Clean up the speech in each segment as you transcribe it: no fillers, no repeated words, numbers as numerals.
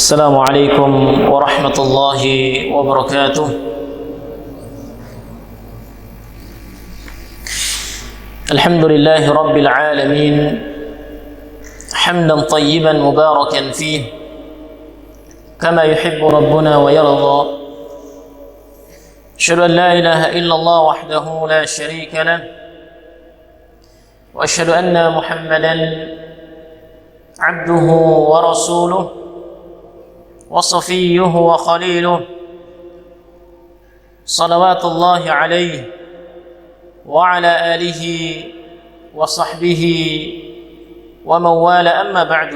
السلام عليكم ورحمة الله وبركاته. الحمد لله رب العالمين، حمدا طيبا مباركا فيه كما يحب ربنا ويرضى. أشهد أن لا إله إلا الله وحده لا شريك له، وأشهد أن محمدا عبده ورسوله وصفيه وخليله، صلوات الله عليه وعلى آله وصحبه ومن والاه. أما بعد.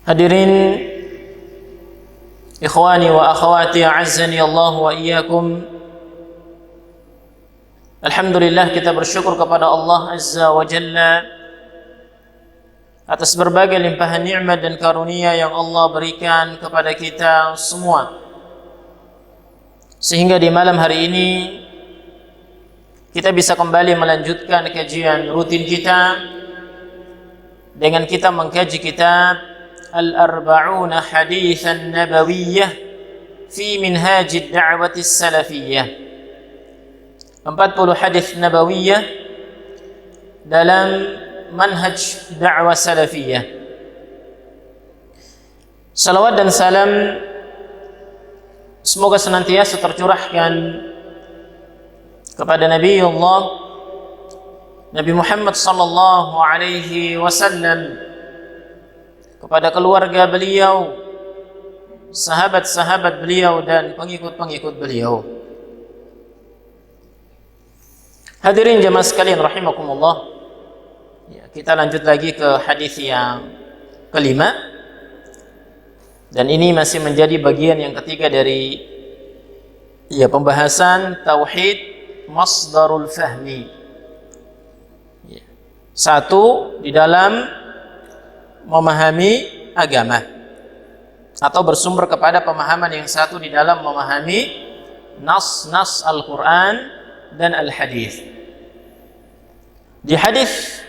Hadirin ikhwani wa akhwati, a'azzani Allah wa iyyakum. Alhamdulillah, kita bersyukur kepada Allah Azza wa Jalla atas berbagai limpahan nikmat dan karunia yang Allah berikan kepada kita semua, sehingga di malam hari ini kita bisa kembali melanjutkan kajian rutin kita dengan kita mengkaji kitab Al-Arba'una Haditsan Nabawiyyah fi Minhaj ad-Da'wah as-Salafiyyah, 40 hadis nabawiyah dalam manhaj da'wah salafiyah. Salawat dan salam semoga senantiasa tercurahkan kepada Nabiullah Nabi Muhammad sallallahu alaihi wasallam, kepada keluarga beliau, sahabat-sahabat beliau dan pengikut-pengikut beliau. Hadirin jemaah sekalian rahimakumullah. Ya, kita lanjut lagi ke hadis yang kelima, dan ini masih menjadi bagian yang ketiga dari pembahasan tauhid masdarul fahmi. Ya. Satu, di dalam memahami agama, atau bersumber kepada pemahaman yang satu di dalam memahami nas-nas Al-Quran dan Al-Hadis. Di hadis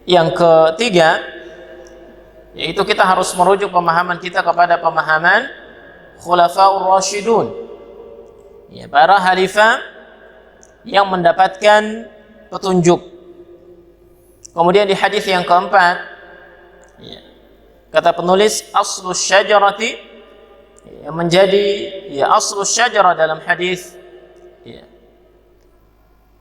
yang ketiga, yaitu kita harus merujuk pemahaman kita kepada pemahaman Khulafaur Rasyidun, para khalifah yang mendapatkan petunjuk. Kemudian di hadis yang keempat, kata penulis aslus syajarati, yang menjadi aslus syajarah dalam hadis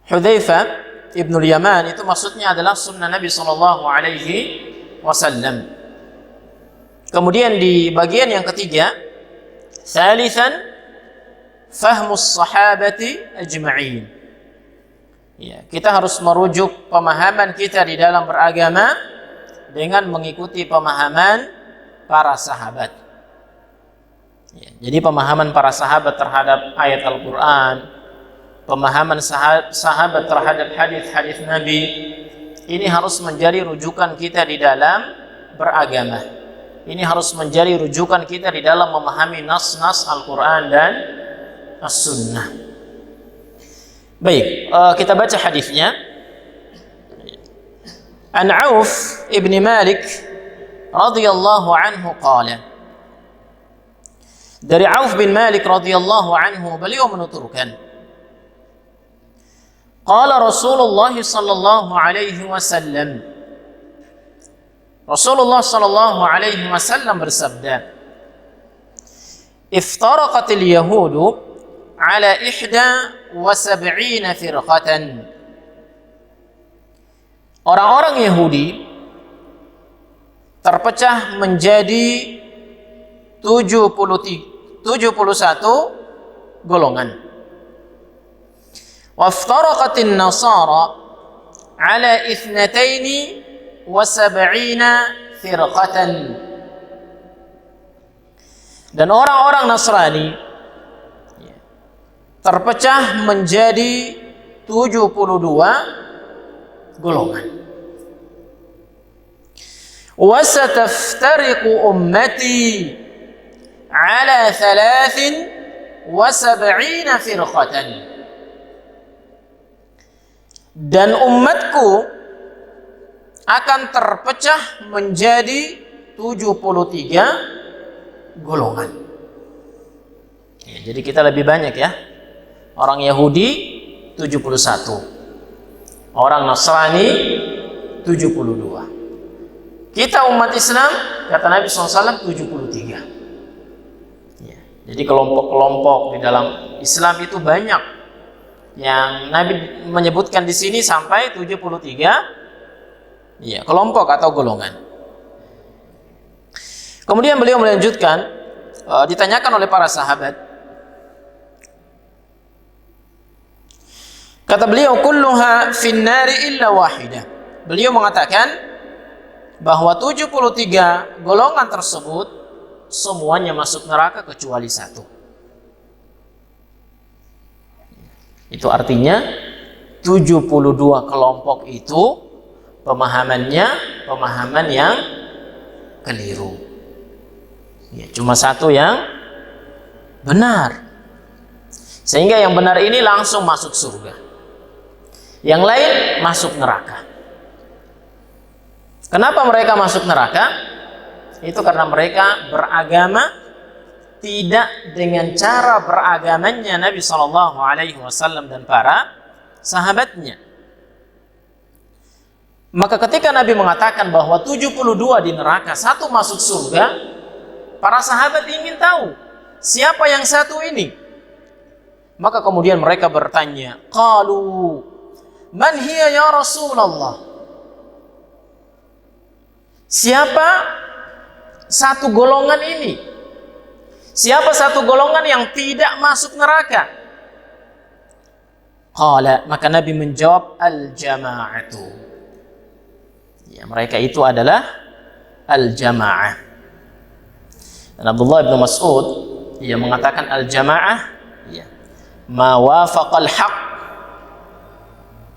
Hudzaifah Ibnul Yaman, itu maksudnya adalah sunnah Nabi sallallahu alaihi wasallam. Kemudian di bagian yang ketiga, tsalitsan fahmus sahabati ajma'in. Kita harus merujuk pemahaman kita di dalam beragama dengan mengikuti pemahaman para sahabat. Jadi pemahaman para sahabat terhadap ayat Al-Quran, pemahaman sahabat terhadap hadis-hadis Nabi, ini harus menjadi rujukan kita di dalam beragama. Ini harus menjadi rujukan kita di dalam memahami nas-nas Al-Quran dan As-Sunnah. Baik, kita baca hadisnya. An Auf ibn Malik radhiyallahu anhu qala. Dari Auf bin Malik radhiyallahu anhu, beliau menuturkan, qala Rasulullah sallallahu alaihi wasallam, Rasulullah sallallahu alaihi wasallam bersabda, iftaraqatil yahudu ala 71 firqatan. Orang-orang Yahudi terpecah menjadi 71 golongan. Waftaraqatin nasara ala 72 firqatan. Dan orang-orang Nasrani terpecah menjadi 72 golongan. Wasataftariqu ummati ala 73 firqatan. Dan umatku akan terpecah menjadi 73 golongan. Ya, jadi kita lebih banyak ya. Orang Yahudi 71. Orang Nasrani 72. Kita umat Islam, kata Nabi SAW, 73. Ya, jadi kelompok-kelompok di dalam Islam itu banyak. Yang Nabi menyebutkan di sini sampai 73 ya, kelompok atau golongan. Kemudian beliau melanjutkan, ditanyakan oleh para sahabat. Kata beliau, kulluha finnari illa wahidah. Beliau mengatakan bahwa 73 golongan tersebut semuanya masuk neraka kecuali satu. Itu artinya 72 kelompok itu pemahamannya pemahaman yang keliru. Ya, cuma satu yang benar. Sehingga yang benar ini langsung masuk surga. Yang lain masuk neraka. Kenapa mereka masuk neraka? Itu karena mereka beragama tidak dengan cara beragamanya Nabi SAW dan para sahabatnya. Maka ketika Nabi mengatakan bahwa 72 di neraka, satu masuk surga, para sahabat ingin tahu siapa yang satu ini. Maka kemudian mereka bertanya, qalu man hiya ya Rasulullah? Siapa satu golongan ini? Siapa satu golongan yang tidak masuk neraka? Qala, maka Nabi menjawab, al-jama'atu. Ya, mereka itu adalah al-jama'ah. Dan Abdullah bin Mas'ud ia mengatakan al-jama'ah ya, ma wafaqal haq.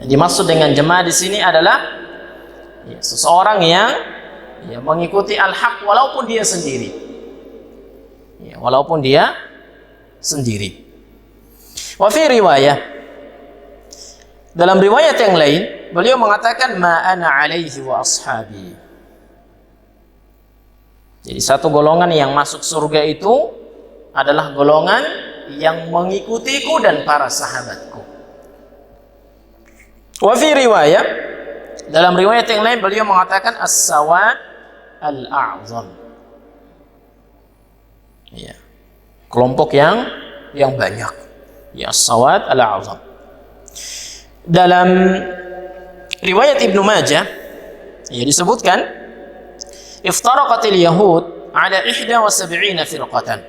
Yang dimaksud dengan jamaah di sini adalah ya, seseorang yang ya, mengikuti al-haq walaupun dia sendiri. Ya, walaupun dia sendiri. Wa fi riwayah, dalam riwayat yang lain beliau mengatakan ma ana alaihi wa ashabi. Jadi satu golongan yang masuk surga itu adalah golongan yang mengikutiku dan para sahabatku. Wa fi riwayah, dalam riwayat yang lain beliau mengatakan as-sawad al-a'zam. Ya, kelompok yang banyak. Ya, as-sawad al-a'zam. Dalam riwayat Ibnu Majah ya disebutkan iftaraqatil yahud ala 71 firqatan.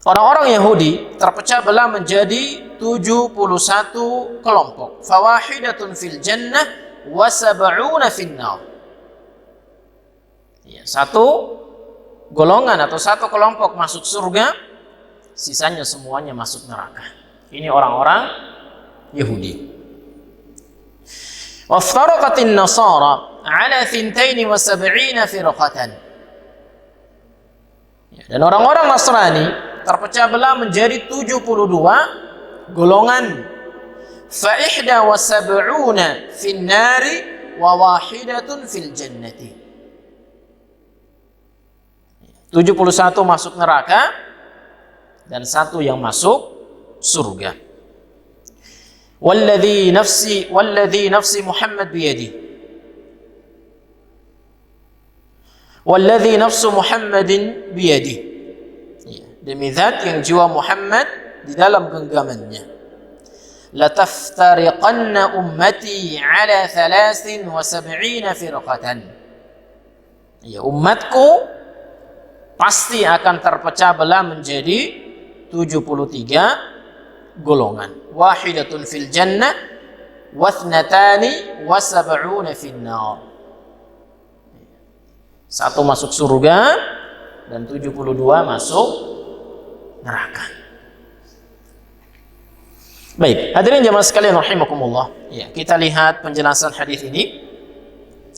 Orang-orang Yahudi terpecah belah menjadi 71 kelompok. Fawahidatun fil jannah wa 70 fin nar. Ya, satu golongan atau satu kelompok masuk surga, sisanya semuanya masuk neraka. Ini orang-orang Yahudi. Waftaraqatin nasara ala 72 firqatan. Dan orang-orang Nasrani terpecah belah menjadi 72 golongan. Fa 71 fin nari wa wahidatun fil jannati. 71 masuk neraka dan satu yang masuk surga. Walladhi nafsi Muhammad biyadi. Walladhi nafsu Muhammadin biyadi. Demi zat yang jiwa Muhammad di dalam genggamannya. Lataftariqanna ummati ala 73 firqatan. Ya, umatku pasti akan terpecah belah menjadi 73 golongan. Wahidatun fil jannah wa 72 fin nar. Satu masuk surga dan 72 masuk neraka. Baik, hadirin jamaah sekalian rahimakumullah. Ya, kita lihat penjelasan hadis ini.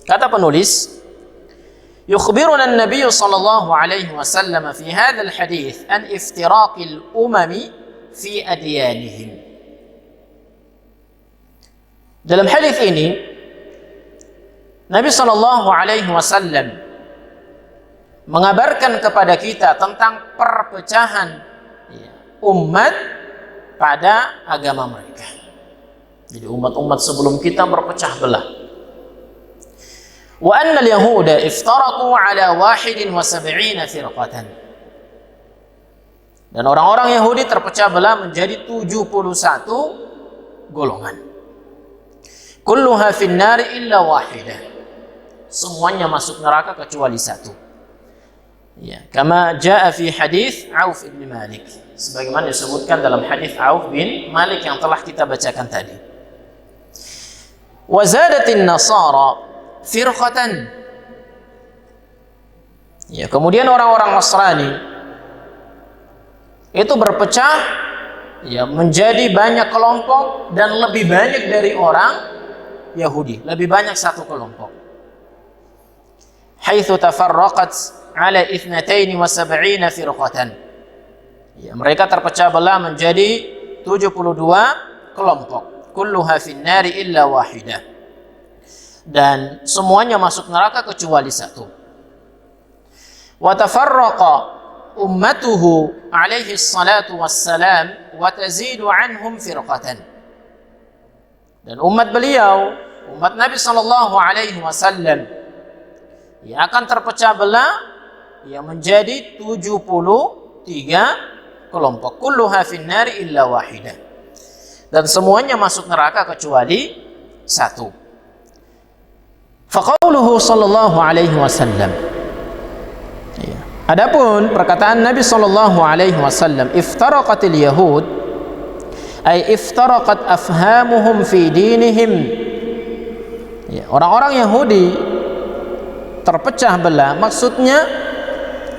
Kata penulis, yukhbiruna an-nabiy sallallahu alaihi wasallam fi hadzal hadis an iftiraqil umami fi adyanihim. Dalam hadis ini Nabi Shallallahu Alaihi Wasallam mengabarkan kepada kita tentang perpecahan umat pada agama mereka. Jadi umat-umat sebelum kita berpecah belah. Wa anna al-yahuda iftaraqu ala 71 firqatan. Dan orang-orang Yahudi terpecah belah menjadi 71 golongan. Kulluha fin nari illa wahidah. Semuanya masuk neraka kecuali satu. Ya, kama jaa fi hadis Auf bin Malik. Sebagaimana disebutkan dalam hadis Auf bin Malik yang telah kita bacakan tadi. Wa zadatin nasara firqatan. Ya, kemudian orang-orang Nasrani itu berpecah ya menjadi banyak kelompok dan lebih banyak dari orang Yahudi, lebih banyak satu kelompok. Haitsu tafarraqat ala 72 firqatan. Ya, mereka terpecah belah menjadi 72 kelompok. Kulluha fin nari illa wahidah. Dan semuanya masuk neraka kecuali satu. Wa tafarraqa ummatuhu alaihi salatu wassalam wa tazidu anhum firqatan. Dan umat beliau, umat Nabi sallallahu alaihi wasallam, yang akan terpecah belah yang menjadi 73 kelompok. Kulluha fin nari illa wahidah. Dan semuanya masuk neraka kecuali satu. Faqauluhu sallallahu alaihi wasallam. Adapun perkataan Nabi sallallahu alaihi wasallam, iftaraqatil yahud ay iftaraqat afhamuhum fi dinihim. Ya, orang-orang Yahudi terpecah belah, maksudnya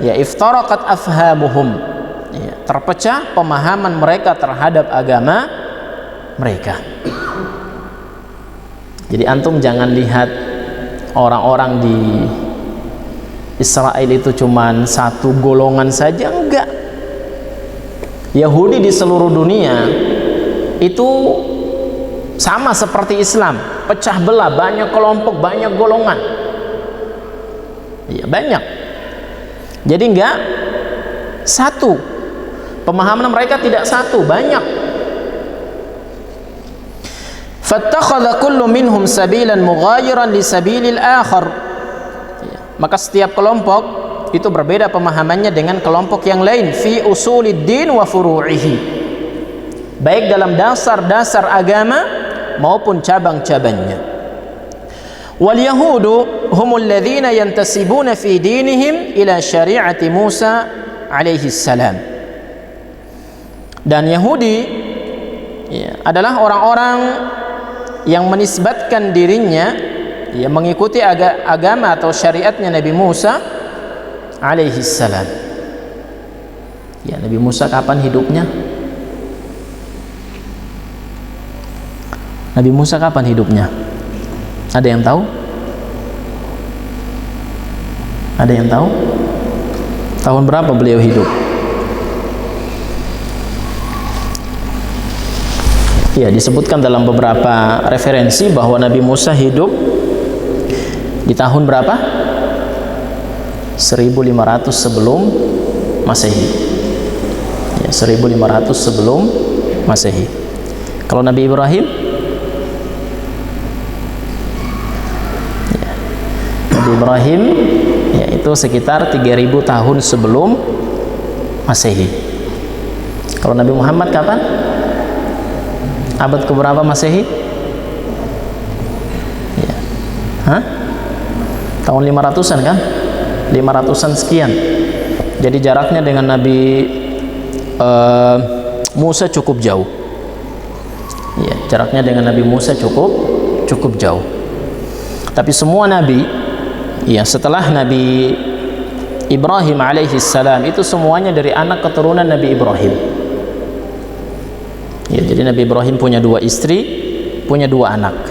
ya iftaraqat afhamuhum. Ya, terpecah pemahaman mereka terhadap agama mereka. Jadi antum jangan lihat orang-orang di Israel itu cuman satu golongan saja, enggak. Yahudi di seluruh dunia itu sama seperti Islam, pecah belah, banyak kelompok, banyak golongan. Ya, banyak. Jadi enggak satu. Pemahaman mereka tidak satu, banyak. Fattakhadha kullu minhum sabilan mughayiran li sabilil akhar. Maka setiap kelompok itu berbeda pemahamannya dengan kelompok yang lain fi usuliddin wa furu'ihi, baik dalam dasar-dasar agama maupun cabang-cabangnya. Wal yahudu humul ladzina yantasibuna fi dinihim ila syari'ati Musa alaihi salam. Dan Yahudi ya, adalah orang-orang yang menisbatkan dirinya ya, mengikuti agama atau syariatnya Nabi Musa alaihi salam. Ya, Nabi Musa kapan hidupnya? Nabi Musa kapan hidupnya? Ada yang tahu? Ada yang tahu? Tahun berapa beliau hidup? Ya, disebutkan dalam beberapa referensi bahwa Nabi Musa hidup di tahun berapa? 1500 sebelum Masehi. Ya, 1500 sebelum Masehi. Kalau Nabi Ibrahim? Ya, Nabi Ibrahim ya, itu sekitar 3000 tahun sebelum Masehi. Kalau Nabi Muhammad kapan? Abad keberapa Masehi? Ya. Hah? Tahun 500-an kan? 500-an sekian. Jadi jaraknya dengan Nabi Musa cukup jauh. Ya, jaraknya dengan Nabi Musa cukup jauh. Tapi semua nabi ya setelah Nabi Ibrahim alaihi salam itu semuanya dari anak keturunan Nabi Ibrahim. Ya, jadi Nabi Ibrahim punya 2 istri, punya 2 anak.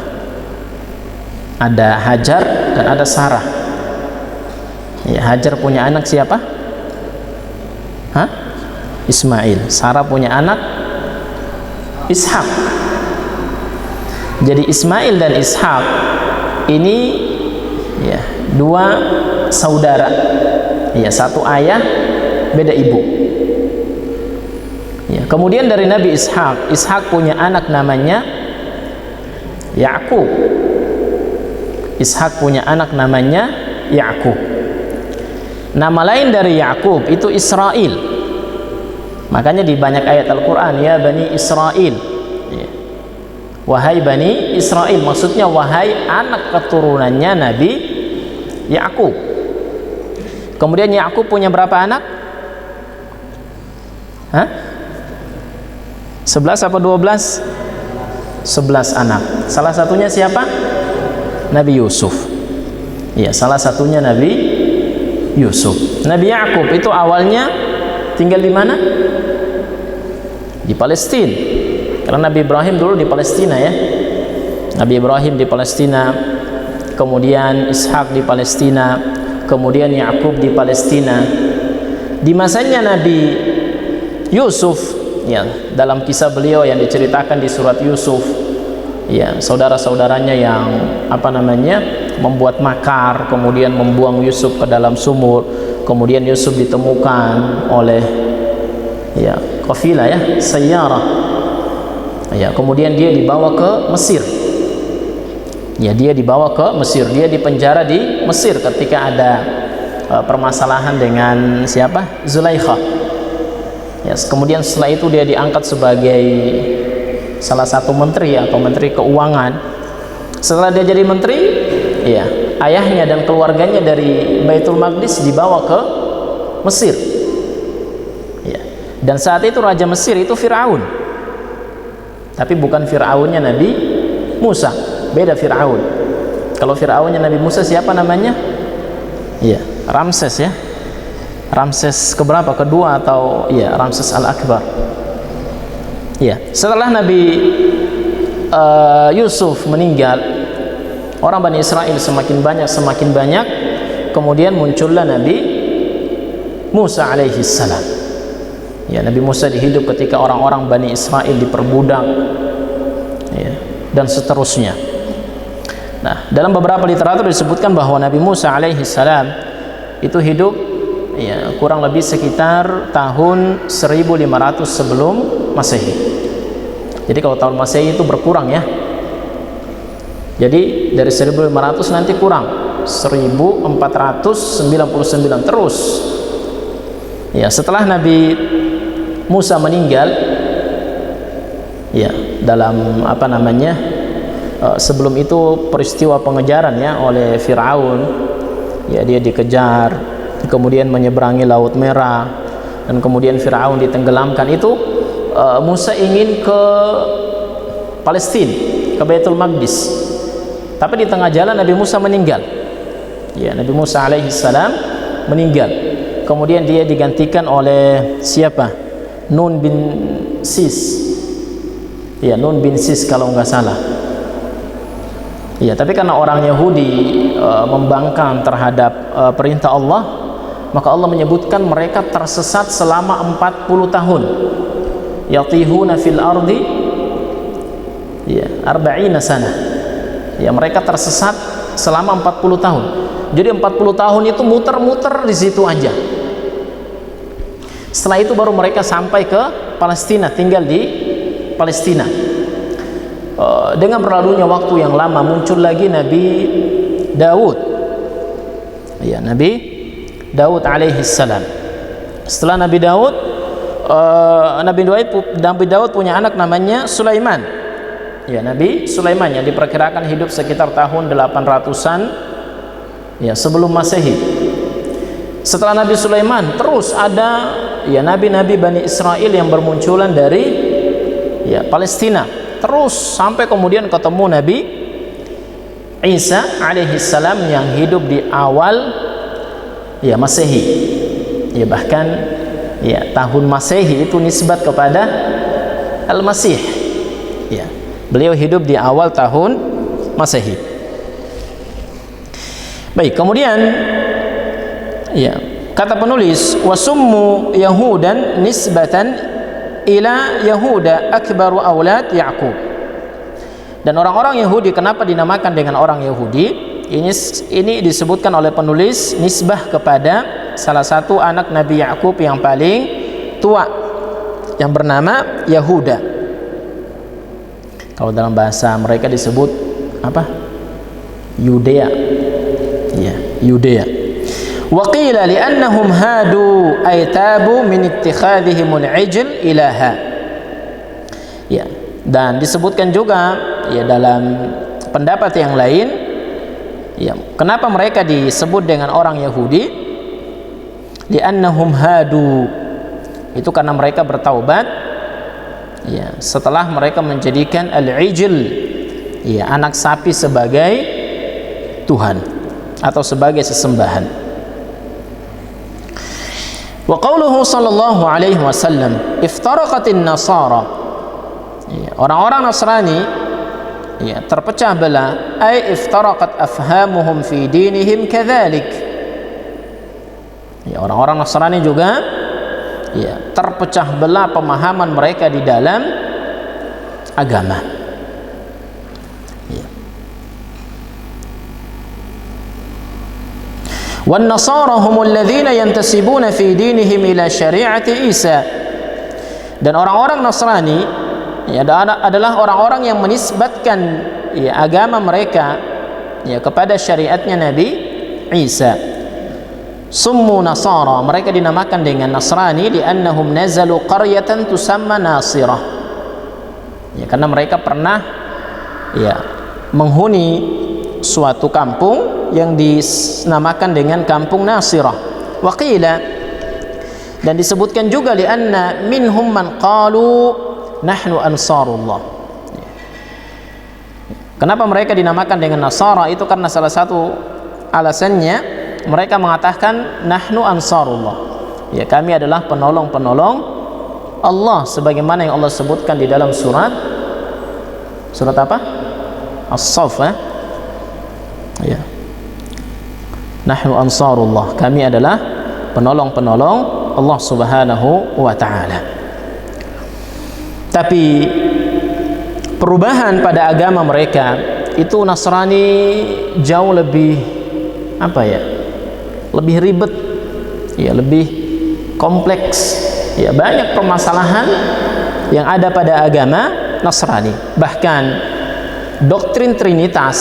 Ada Hajar dan ada Sarah. Ya, Hajar punya anak siapa? Hah? Ismail. Sarah punya anak Ishak. Jadi Ismail dan Ishak ini Ya, dua saudara. Ya, satu ayah, beda ibu. Ya, kemudian dari Nabi Ishak, Ishak punya anak namanya Yakub. Ishak punya anak namanya Yakub. Nama lain dari Yakub itu Israel. Makanya di banyak ayat Al-Quran, ya Bani Israel, ya. Wahai Bani Israel, maksudnya wahai anak keturunannya Nabi Yakub. Kemudian Yakub punya berapa anak? 11 apa 12? 11 anak. Salah satunya siapa? Nabi Yusuf. Ya, salah satunya Nabi Yusuf. Nabi Yakub itu awalnya tinggal di mana? Di Palestina. Karena Nabi Ibrahim dulu di Palestina, ya. Nabi Ibrahim di Palestina, kemudian Ishak di Palestina, kemudian Yakub di Palestina. Di masanya Nabi Yusuf, ya, dalam kisah beliau yang diceritakan di surat Yusuf, ya, saudara-saudaranya yang membuat makar, kemudian membuang Yusuf ke dalam sumur, kemudian Yusuf ditemukan oleh, ya, kafilah, ya, sayyarah, ya, kemudian dia dibawa ke Mesir. Ya, dia dibawa ke Mesir, dia dipenjara di Mesir ketika ada permasalahan dengan siapa? Zulaikha. Ya, kemudian setelah itu dia diangkat sebagai salah satu menteri atau menteri keuangan. Setelah dia jadi menteri, ya, ayahnya dan keluarganya dari Baitul Maqdis dibawa ke Mesir. Ya. Dan saat itu raja Mesir itu Firaun. Tapi bukan Firaunnya Nabi Musa, beda Firaun. Kalau Firaunnya Nabi Musa siapa namanya? Iya, Ramses, ya. Ramses keberapa? Kedua atau ya Ramses Al-Akbar. Ya, setelah Nabi Yusuf meninggal, orang Bani Israel semakin banyak, kemudian muncullah Nabi Musa alaihi salam. Ya, Nabi Musa dihidup ketika orang-orang Bani Israel diperbudak, ya, dan seterusnya. Nah, dalam beberapa literatur disebutkan bahwa Nabi Musa alaihi salam itu hidup, ya, kurang lebih sekitar tahun 1500 sebelum Masehi. Jadi kalau tahun Masehi itu berkurang, ya. Jadi dari 1500 nanti kurang 1499 terus. Ya, setelah Nabi Musa meninggal, ya, dalam sebelum itu peristiwa pengejaran, ya, oleh Firaun. Ya, dia dikejar, kemudian menyeberangi Laut Merah, dan kemudian Firaun ditenggelamkan. Itu Musa ingin ke Palestina, ke Baitul Maqdis, tapi di tengah jalan Nabi Musa meninggal. Ya, Nabi Musa alaihi salam meninggal. Kemudian dia digantikan oleh siapa? Nun bin Sis. Ya, Nun bin Sis kalau nggak salah. Ya, tapi karena orang Yahudi membangkang terhadap perintah Allah, maka Allah menyebutkan mereka tersesat selama 40 tahun. Yatihuna fil ardi, ya, 40 sana. Ya, mereka tersesat selama 40 tahun. Jadi 40 tahun itu muter-muter di situ aja. Setelah itu baru mereka sampai ke Palestina, tinggal di Palestina. Dengan berlalunya waktu yang lama muncul lagi Nabi Daud. Ya, Nabi Daud alaihi salam. Setelah Nabi Daud, Nabi Daud punya anak namanya Sulaiman. Ya, Nabi Sulaiman yang diperkirakan hidup sekitar tahun 800-an, ya, sebelum Masehi. Setelah Nabi Sulaiman terus ada, ya, nabi-nabi Bani Israel yang bermunculan dari, ya, Palestina, terus sampai kemudian ketemu Nabi Isa alaihi salam yang hidup di awal, ya, Masehi. Ya, bahkan, ya, tahun Masehi itu nisbat kepada Al-Masih. Ya, beliau hidup di awal tahun Masehi. Baik, kemudian, ya, kata penulis, wasummu Yahudan nisbatan ila Yahuda akbaru aulad Yaqub. Dan orang-orang Yahudi kenapa dinamakan dengan orang Yahudi? Ini disebutkan oleh penulis nisbah kepada salah satu anak Nabi Yakub yang paling tua yang bernama Yahuda. Kalau dalam bahasa mereka disebut apa? Yudea. Ya, Yudea. Wa qila li'annahum hadu ay tabu min ittikhadhihimul ijl ilaha. Ya, dan disebutkan juga ya dalam pendapat yang lain, ya, kenapa mereka disebut dengan orang Yahudi? Li'annahum hadu, itu karena mereka bertaubat ya setelah mereka menjadikan al-ijl, ya, anak sapi sebagai Tuhan atau sebagai sesembahan. Wa qauluhu sallallahu alaihi wasallam iftaraqatin nasara, ya, orang-orang Nasrani ya terpecah belah, ay iftaraqat afhamuhum fi dinihim kadzalik. Ya, orang-orang Nasrani juga ya terpecah belah pemahaman mereka di dalam agama. Ya. Wan nasara humul ladzina yantasibuna fi dinihim ila syari'ati Isa. Dan orang-orang Nasrani ya adalah orang-orang yang menisbatkan ya agama mereka ya kepada syariatnya Nabi Isa. Summu Nasara, mereka dinamakan dengan Nasrani li'annahum nazalu qaryatan tusamma Nasirah. Ya, karena mereka pernah ya menghuni suatu kampung yang dinamakan dengan kampung Nasirah. Wa qila, dan disebutkan juga li'anna minhum man qalu nahnu ansarullah. Kenapa mereka dinamakan dengan Nasara? Itu karena salah satu alasannya mereka mengatakan nahnu ansarullah, ya, kami adalah penolong-penolong Allah, sebagaimana yang Allah sebutkan di dalam surat apa? As-Saff, ya. Nahnu ansarullah, kami adalah penolong-penolong Allah Subhanahu wa taala. Tapi perubahan pada agama mereka itu Nasrani jauh lebih apa ya? Lebih ribet, ya, lebih kompleks, ya, banyak permasalahan yang ada pada agama Nasrani. Bahkan doktrin Trinitas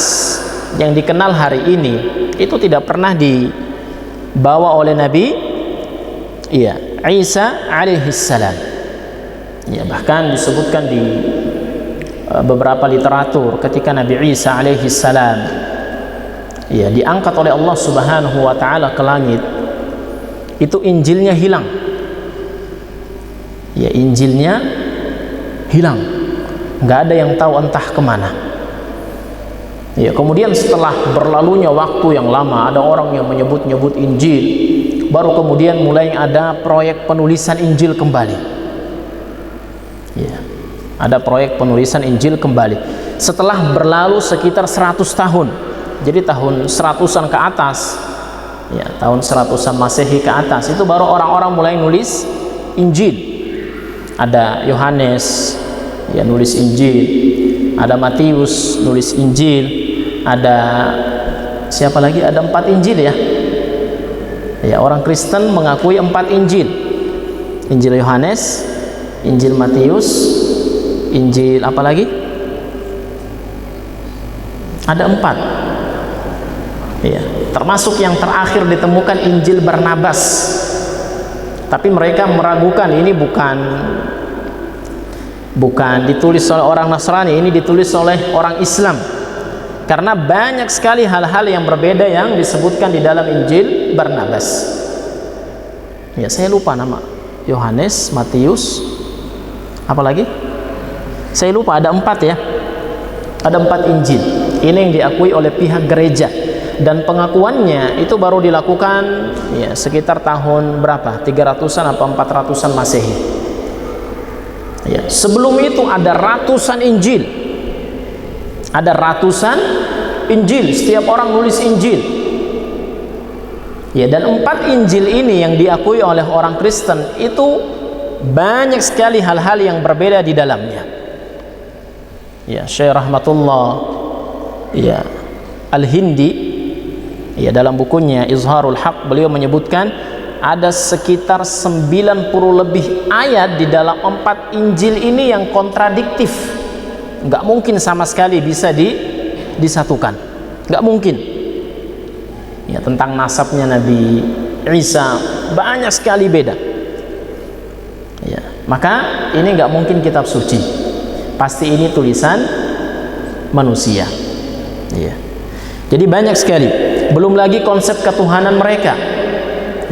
yang dikenal hari ini itu tidak pernah dibawa oleh Nabi ya Isa alaihissalam. Ya, bahkan disebutkan di beberapa literatur ketika Nabi Isa alaihissalam ya diangkat oleh Allah Subhanahu wa taala ke langit, itu Injilnya hilang. Ya, Injilnya hilang, nggak ada yang tahu entah kemana. Ya, kemudian setelah berlalunya waktu yang lama, ada orang yang menyebut-nyebut Injil, baru kemudian mulai ada proyek penulisan Injil kembali. Ya, ada proyek penulisan Injil kembali setelah berlalu sekitar 100 tahun. Jadi tahun 100-an ke atas, ya, tahun 100-an Masehi ke atas, itu baru orang-orang mulai nulis Injil. Ada Yohanes ya nulis Injil, ada Matius nulis Injil, ada siapa lagi? Ada 4 Injil ya. Ya, orang Kristen mengakui 4 Injil. Injil Yohanes, Injil Matius, Injil apa lagi? Ada 4. Ya, termasuk yang terakhir ditemukan Injil Barnabas. Tapi mereka meragukan ini bukan ditulis oleh orang Nasrani, ini ditulis oleh orang Islam. Karena banyak sekali hal-hal yang berbeda yang disebutkan di dalam Injil Barnabas. Ya, saya lupa nama. Yohanes, Matius, apa lagi? Saya lupa, ada 4 ya. Ada 4 Injil. Ini yang diakui oleh pihak gereja. Dan pengakuannya itu baru dilakukan ya sekitar tahun berapa? 300-an atau 400-an Masehi. Ya, sebelum itu ada ratusan Injil. Ada ratusan Injil, setiap orang nulis Injil. Ya, dan 4 Injil ini yang diakui oleh orang Kristen itu banyak sekali hal-hal yang berbeda di dalamnya. Ya, Syekh Rahmatullah ya Al-Hindi Ya, dalam bukunya Izharul Haq beliau menyebutkan ada sekitar 90 lebih ayat di dalam 4 Injil ini yang kontradiktif. Nggak mungkin sama sekali bisa disatukan. Nggak mungkin. Ya, tentang nasabnya Nabi Isa banyak sekali beda. Ya, maka ini nggak mungkin kitab suci. Pasti ini tulisan manusia. Ya. Jadi banyak sekali. Belum lagi konsep ketuhanan mereka.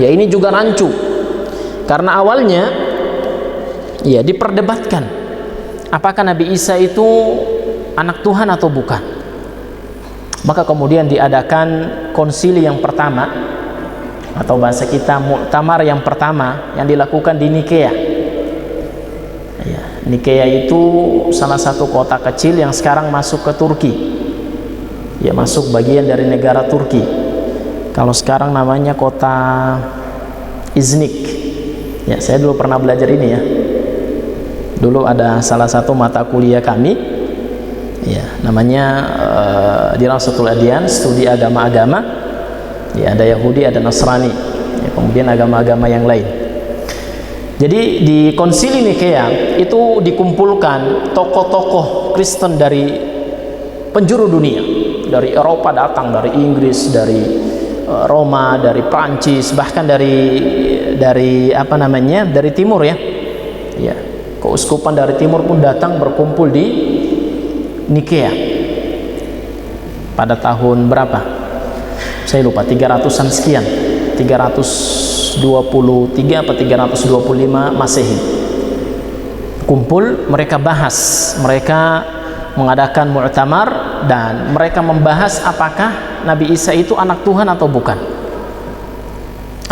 Ya, ini juga rancu. Karena awalnya ya diperdebatkan apakah Nabi Isa itu anak Tuhan atau bukan. Maka kemudian diadakan konsili yang pertama, atau bahasa kita muktamar yang pertama, yang dilakukan di Nikea. Ya, Nikea itu salah satu kota kecil yang sekarang masuk ke Turki. Ya, masuk bagian dari negara Turki. Kalau sekarang namanya kota Iznik. Ya, saya dulu pernah belajar ini ya. Dulu ada salah satu mata kuliah kami, ya, namanya Dirasatul Adyan, studi agama-agama. Ya, ada Yahudi, ada Nasrani, ya, kemudian agama-agama yang lain. Jadi di Konsili Nikea itu dikumpulkan tokoh-tokoh Kristen dari penjuru dunia. Dari Eropa datang, dari Inggris, dari Roma, dari Prancis, bahkan dari apa namanya, dari timur ya. Ya, keuskupan dari timur pun datang berkumpul di Nikea. Pada tahun berapa? Saya lupa, 300-an sekian. 323 atau 325 Masehi. Kumpul, mereka bahas, mereka mengadakan muktamar dan mereka membahas apakah Nabi Isa itu anak Tuhan atau bukan.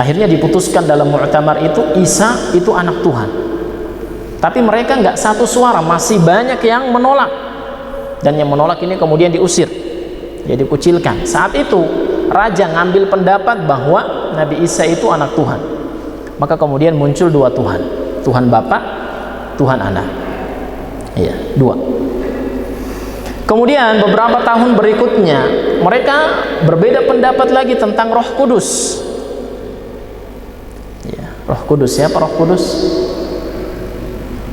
Akhirnya diputuskan dalam muktamar itu Isa itu anak Tuhan. Tapi mereka nggak satu suara, masih banyak yang menolak. Dan yang menolak ini kemudian diusir, ya, dikucilkan. Saat itu raja ngambil pendapat bahwa Nabi Isa itu anak Tuhan. Maka kemudian muncul dua Tuhan, Tuhan Bapa, Tuhan Anak. Iya, dua. Kemudian beberapa tahun berikutnya mereka berbeda pendapat lagi tentang Roh Kudus. Ya, Roh Kudus, siapa Roh Kudus?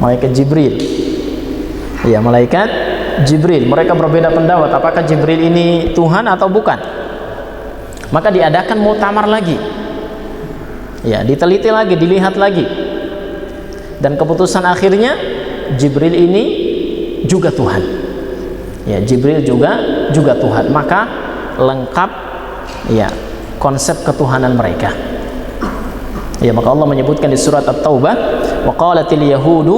Malaikat Jibril. Ya, malaikat Jibril. Mereka berbeda pendapat apakah Jibril ini Tuhan atau bukan. Maka diadakan muktamar lagi. Ya, diteliti lagi, dilihat lagi. Dan keputusan akhirnya Jibril ini juga Tuhan. Ya, Jibril juga Tuhan. Maka lengkap ya konsep ketuhanan mereka. Ya, maka Allah menyebutkan di surat At-Taubah, wa qalatil yahudu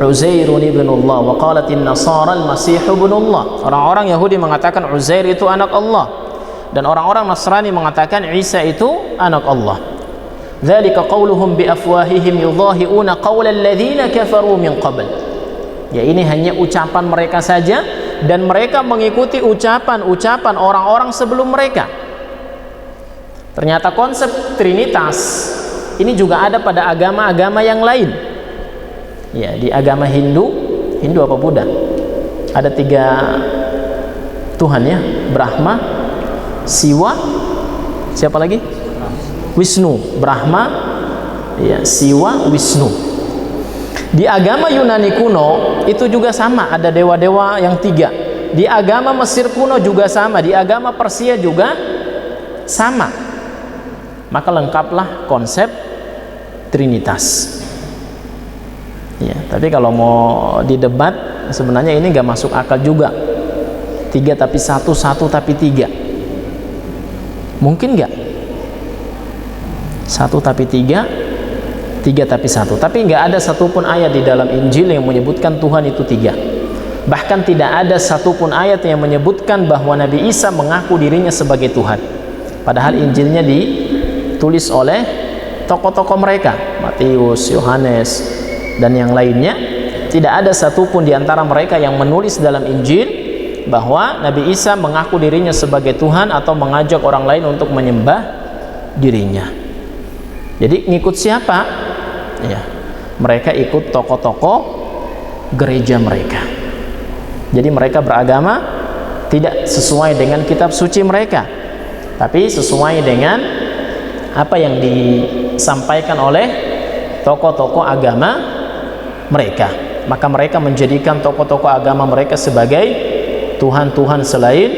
Uzairun ibnullah wa qalatin nasara al-masih ibnullah. Orang-orang Yahudi mengatakan Uzair itu anak Allah, dan orang-orang Nasrani mengatakan Isa itu anak Allah. Dzalika qauluhum bi afwahihim yudhahi'una qaulal ladzina kafaru min qabl. Ya, ini hanya ucapan mereka saja, dan mereka mengikuti ucapan-ucapan orang-orang sebelum mereka. Ternyata konsep Trinitas ini juga ada pada agama-agama yang lain. Ya, di agama Hindu apa Buddha, ada 3 Tuhan ya, Brahma, Siwa, siapa lagi? Wisnu. Brahma, ya, Siwa, Wisnu. Di agama Yunani kuno itu juga sama, ada dewa-dewa yang 3. Di agama Mesir kuno juga sama, di agama Persia juga sama. Maka lengkaplah konsep Trinitas. Ya, tapi kalau mau didebat sebenarnya ini nggak masuk akal juga. 3 tapi 1, 1 tapi 3. Mungkin nggak? 1 tapi 3, 3 tapi 1. Tapi nggak ada satupun ayat di dalam Injil yang menyebutkan Tuhan itu 3. Bahkan tidak ada satupun ayat yang menyebutkan bahwa Nabi Isa mengaku dirinya sebagai Tuhan. Padahal Injilnya ditulis oleh tokoh-tokoh mereka, Matius, Yohanes, dan yang lainnya. Tidak ada satupun di antara mereka yang menulis dalam Injil bahwa Nabi Isa mengaku dirinya sebagai Tuhan atau mengajak orang lain untuk menyembah dirinya. Jadi ngikut siapa? Ya, mereka ikut tokoh-tokoh gereja mereka. Jadi mereka beragama tidak sesuai dengan kitab suci mereka, tapi sesuai dengan apa yang disampaikan oleh tokoh-tokoh agama mereka. Maka mereka menjadikan tokoh-tokoh agama mereka sebagai Tuhan-Tuhan selain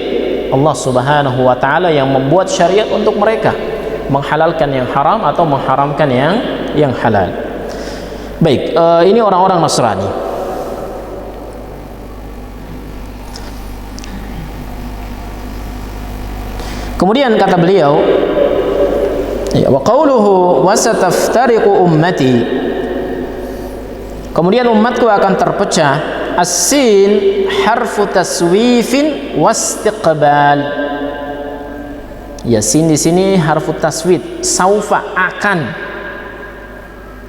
Allah Subhanahu wa ta'ala, yang membuat syariat untuk mereka, menghalalkan yang haram atau mengharamkan yang halal. Baik, ini orang-orang Nasrani. Kemudian kata beliau, wa qawluhu wa sataftariqu ummati, kemudian umatku akan terpecah. As-sin harfu taswifin wastiqbal. Ya, sin di sini harfu taswid, saufa, akan.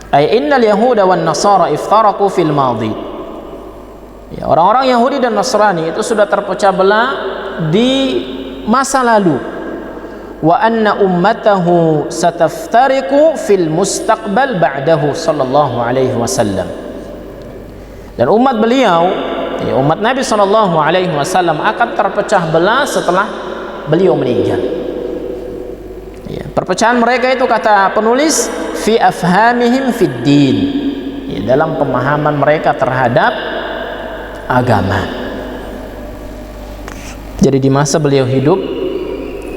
Ay innal yahuda wan nasara iftaraqu fil madhi. Ya, orang-orang Yahudi dan Nasrani itu sudah terpecah belah di masa lalu. Wa anna ummatahu sataftariqu fil mustaqbal ba'dahu sallallahu alaihi wasallam. Dan umat beliau, ya, umat Nabi sallallahu alaihi wasallam akan terpecah belah setelah beliau meninggal. Ya, perpecahan mereka itu, kata penulis, fi afhamihim fid din, ya, dalam pemahaman mereka terhadap agama. Jadi di masa beliau hidup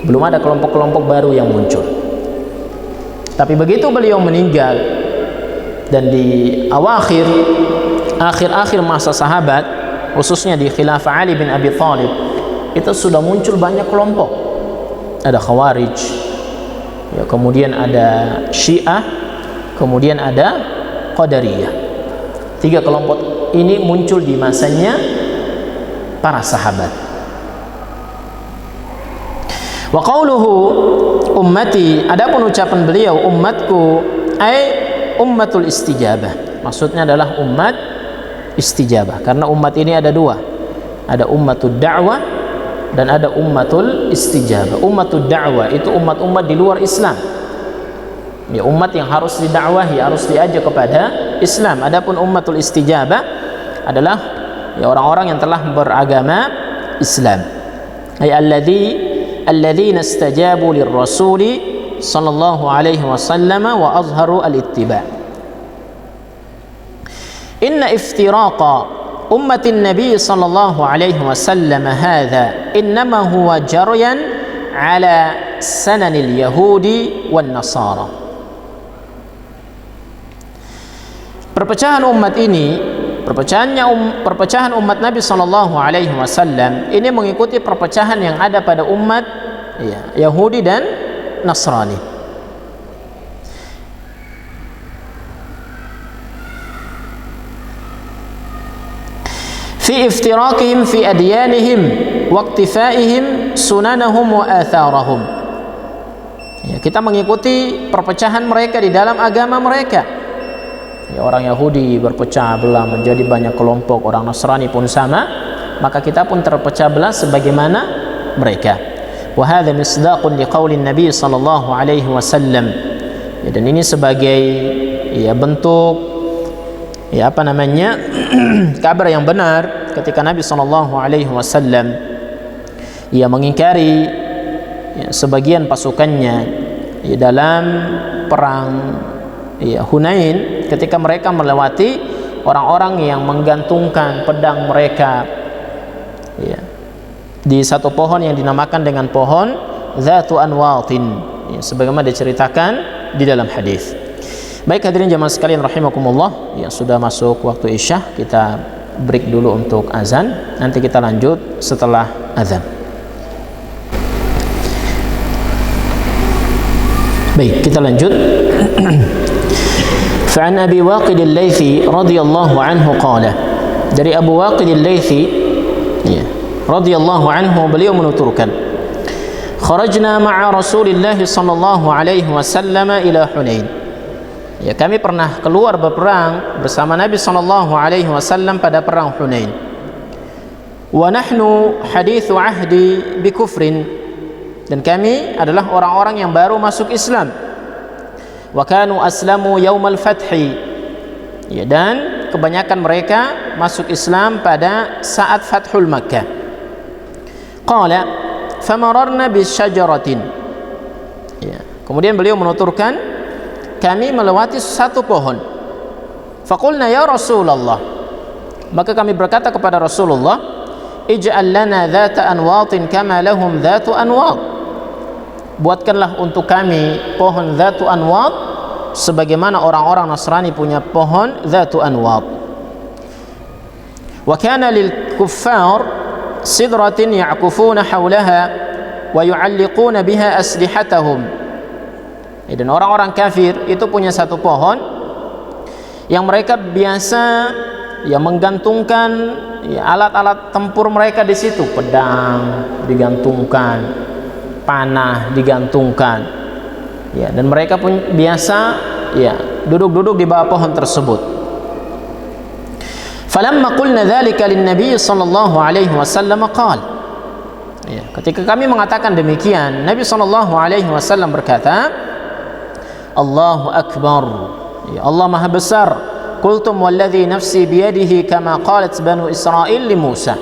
belum ada kelompok-kelompok baru yang muncul. Tapi begitu beliau meninggal dan di akhir masa sahabat, khususnya di khilafah Ali bin Abi Thalib, itu sudah muncul banyak kelompok. Ada Khawarij, ya, kemudian ada Syiah, kemudian ada Qadariyah. 3 kelompok ini muncul di masanya para sahabat. Wa qawluhu ummati, adapun ucapan beliau ummatku, ay ummatul istijabah, maksudnya adalah umat istijabah, karena umat ini ada 2, ada ummatul da'wah dan ada ummatul istijabah. Ummatul da'wah itu umat-umat di luar Islam, ya, umat yang harus didakwahi, harus diajak kepada Islam. Adapun ummatul istijabah adalah, ya, orang-orang yang telah beragama Islam, ay alladzina istajabu lirrasuli sallallahu alaihi wasallam wa azharu al-ittiba'. Inna iftiraqa ummatin Nabi sallallahu alaihi wasallam hadha innama huwa jaryan ala sananil yahudi wan nasara. Perpecahan umat ini, perpecahan umat Nabi sallallahu alaihi wasallam ini mengikuti perpecahan yang ada pada umat, ya, Yahudi dan Nasrani. Fi iftiraqihim fi adyanihim wa iktifaihim sunanahum wa atharahum. Ya, kita mengikuti perpecahan mereka di dalam agama mereka. Ya, orang Yahudi berpecah belah menjadi banyak kelompok, orang Nasrani pun sama, maka kita pun terpecah belah sebagaimana mereka. Wa hadza misdaqun liqaulin Nabi sallallahu alaihi wasallam. Ya, dan ini sebagai, ya, bentuk, ya, apa namanya, kabar yang benar ketika Nabi sallallahu alaihi wasallam, ia mengingkari, ya, sebagian pasukannya, ya, dalam perang, ya, Hunain, ketika mereka melewati orang-orang yang menggantungkan pedang mereka, ya, di satu pohon yang dinamakan dengan pohon Dzatu Anwatin, ya, sebagaimana diceritakan di dalam hadis. Baik hadirin jamaah sekalian rahimakumullah, ya, sudah masuk waktu Isya, kita break dulu untuk azan, nanti kita lanjut setelah azan. Baik, kita lanjut. Fa'an Abi Waqid al-Laythi radhiyallahu anhu qala, dari Abu Waqid al-Laythi, ya, radhiyallahu anhu, beliau menuturkan, kharajna ma'a Rasulillah sallallahu alaihi wasallam ila Hunain. Ya, kami pernah keluar berperang bersama Nabi sallallahu alaihi wasallam pada perang Hunain. Wa nahnu hadithu ahdi bi kufrin, dan kami adalah orang-orang yang baru masuk Islam. Wa kanu aslamu yaumal fathi, ya, dan kebanyakan mereka masuk Islam pada saat Fathul Makkah. Qala famararna bi syajaratin, Ya. Kemudian beliau menuturkan, kami melewati satu pohon. Faqulna ya Rasulullah, maka kami berkata kepada Rasulullah, ij'al lana dhata anwatin kama lahum dhatu anwat. Buatkanlah untuk kami pohon dhatu anwat sebagaimana orang-orang Nasrani punya pohon dhatu anwat. Wa kana lil kuffar sidratin ya'kufuna hawlaha wa yu'alliquna biha aslihatahum. Dan orang-orang kafir itu punya satu pohon yang mereka biasa menggantungkan alat-alat tempur mereka di situ, pedang digantungkan, panah digantungkan, dan mereka pun biasa duduk-duduk di bawah pohon tersebut. Falamma qulna dzalika lin-nabiy sallallahu alaihi wasallam qala, ketika kami mengatakan demikian, Nabi sallallahu alaihi wasallam berkata, Allahu akbar, Allah maha besar. Qultum walladhi nafsi biyadihi kama qalat banu Israil li Musa.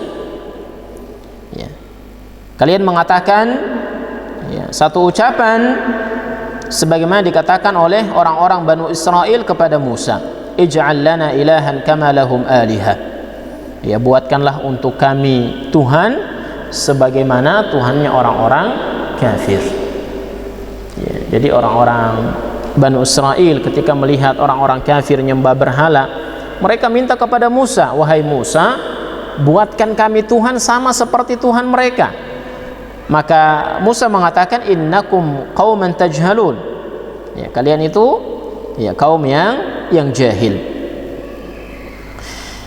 Kalian mengatakan satu ucapan sebagaimana dikatakan oleh orang-orang Banu Israil kepada Musa, ij'al lana ilahan kama lahum aliha. Buatkanlah untuk kami Tuhan sebagaimana Tuhannya orang-orang kafir. Jadi orang-orang Banu Israil ketika melihat orang-orang kafir nyembah berhala, mereka minta kepada Musa, wahai Musa, buatkan kami Tuhan sama seperti Tuhan mereka. Maka Musa mengatakan, innakum qauman tajhalun, kalian itu kaum yang jahil.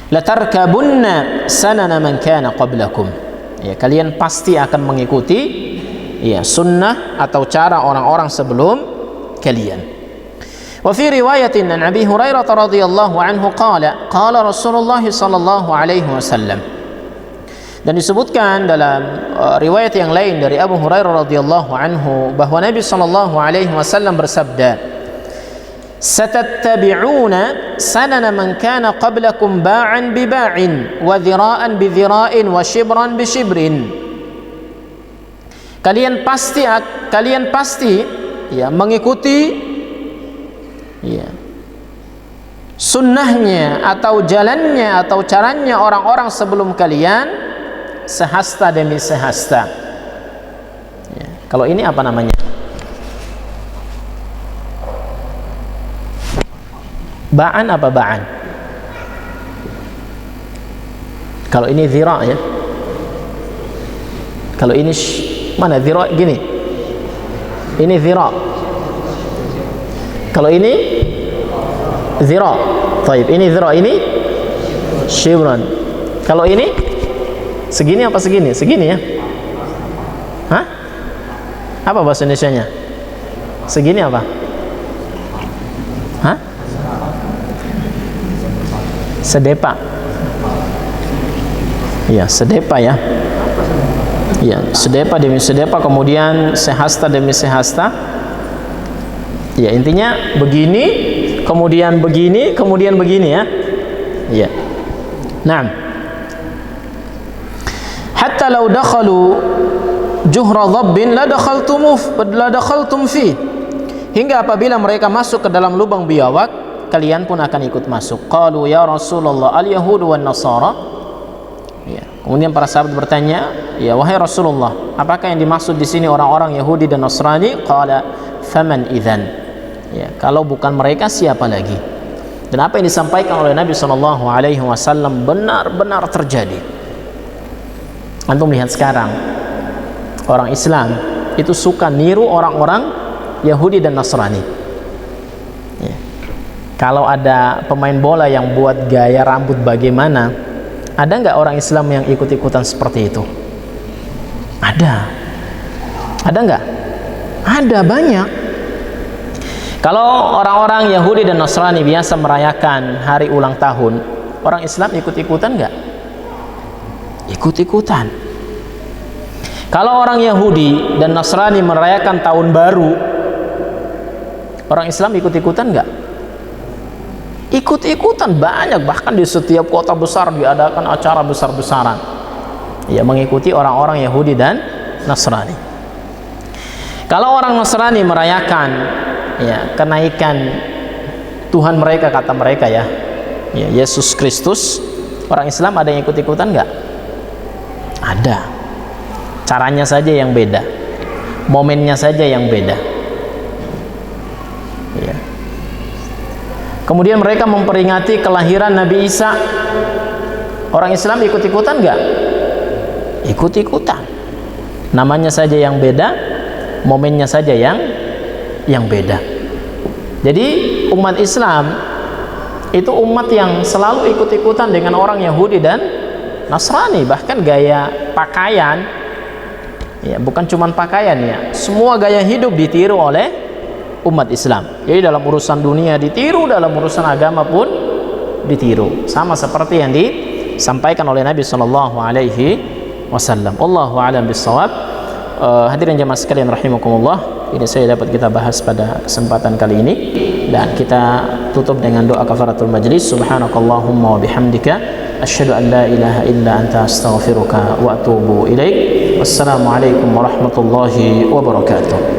Latarkabunna sanana man kana qablakum, kalian pasti akan mengikuti sunnah atau cara orang-orang sebelum kalian. Wa fi riwayatin an Abi Hurairah radhiyallahu anhu qala Rasulullah sallallahu alaihi wasallam. Dan disebutkan dalam riwayat yang lain dari Abu Hurairah radhiyallahu anhu bahwa Nabi sallallahu alaihi wasallam bersabda, "Satattabi'una sanana man kana qablakum ba'an bi ba'in wa dhira'an bi dhira'in wa shibran bi shibrin." Kalian pasti mengikuti sunnahnya atau jalannya atau caranya orang-orang sebelum kalian sehasta demi sehasta. Kalau ini apa namanya? Ba'an apa ba'an? Kalau ini dhira ya. Kalau ini mana dhira gini? Ini dhira. Kalau ini dhira. Baik, ini dhira, ini shibran. Kalau ini segini apa segini? Segini ya? Hah? Apa bahasa Indonesianya? Segini apa? Hah? Sedepa. Ya, sedepa ya. Ya, sedepa demi sedepa, kemudian sehasta demi sehasta. Ya, intinya begini, kemudian begini, kemudian begini ya. Ya. Naam. Hatta law dakhalu juhra dhabbin la dakhaltum fi. Hingga apabila mereka masuk ke dalam lubang biawak, kalian pun akan ikut masuk. Qalu ya Rasulullah al-yahud wan nasara. Ya. Kemudian para sahabat bertanya, ya wahai Rasulullah, apakah yang dimaksud di sini orang-orang Yahudi dan Nasrani? Qala faman idzan. Ya, kalau bukan mereka siapa lagi? Dan apa yang disampaikan oleh Nabi sallallahu alaihi wasallam benar-benar terjadi. Antum lihat sekarang orang Islam itu suka niru orang-orang Yahudi dan Nasrani. Ya. Kalau ada pemain bola yang buat gaya rambut bagaimana, ada nggak orang Islam yang ikut-ikutan seperti itu? Ada nggak? Ada, banyak. Kalau orang-orang Yahudi dan Nasrani biasa merayakan hari ulang tahun, orang Islam ikut-ikutan nggak? Ikut-ikutan. Kalau orang Yahudi dan Nasrani merayakan tahun baru, orang Islam ikut-ikutan nggak? Ikut-ikutan, banyak. Bahkan di setiap kota besar diadakan acara besar-besaran, mengikuti orang-orang Yahudi dan Nasrani. Kalau orang Nasrani merayakan ya kenaikan Tuhan mereka, kata mereka ya Yesus Kristus, orang Islam ada yang ikut-ikutan nggak? Ada. Caranya saja yang beda, momennya saja yang beda ya. Kemudian mereka memperingati kelahiran Nabi Isa. Orang Islam ikut-ikutan nggak? Ikut-ikutan. Namanya saja yang beda, momennya saja yang beda. Jadi umat Islam itu umat yang selalu ikut-ikutan dengan orang Yahudi dan Nasrani. Bahkan gaya pakaian ya, bukan cuma pakaian ya, semua gaya hidup ditiru oleh umat Islam. Jadi dalam urusan dunia ditiru, dalam urusan agama pun ditiru, sama seperti yang disampaikan oleh Nabi Shallallahu Alaihi Wasallam. Allahu a'lam bishawab. Hadirin jamaah sekalian rahimakumullah, ini saya dapat kita bahas pada kesempatan kali ini, dan kita tutup dengan doa kafaratul majlis. Subhanakallahumma wa bihamdika asyhadu an la ilaha illa anta astaghfiruka wa atubu ilaik. Wassalamualaikum warahmatullahi wabarakatuh.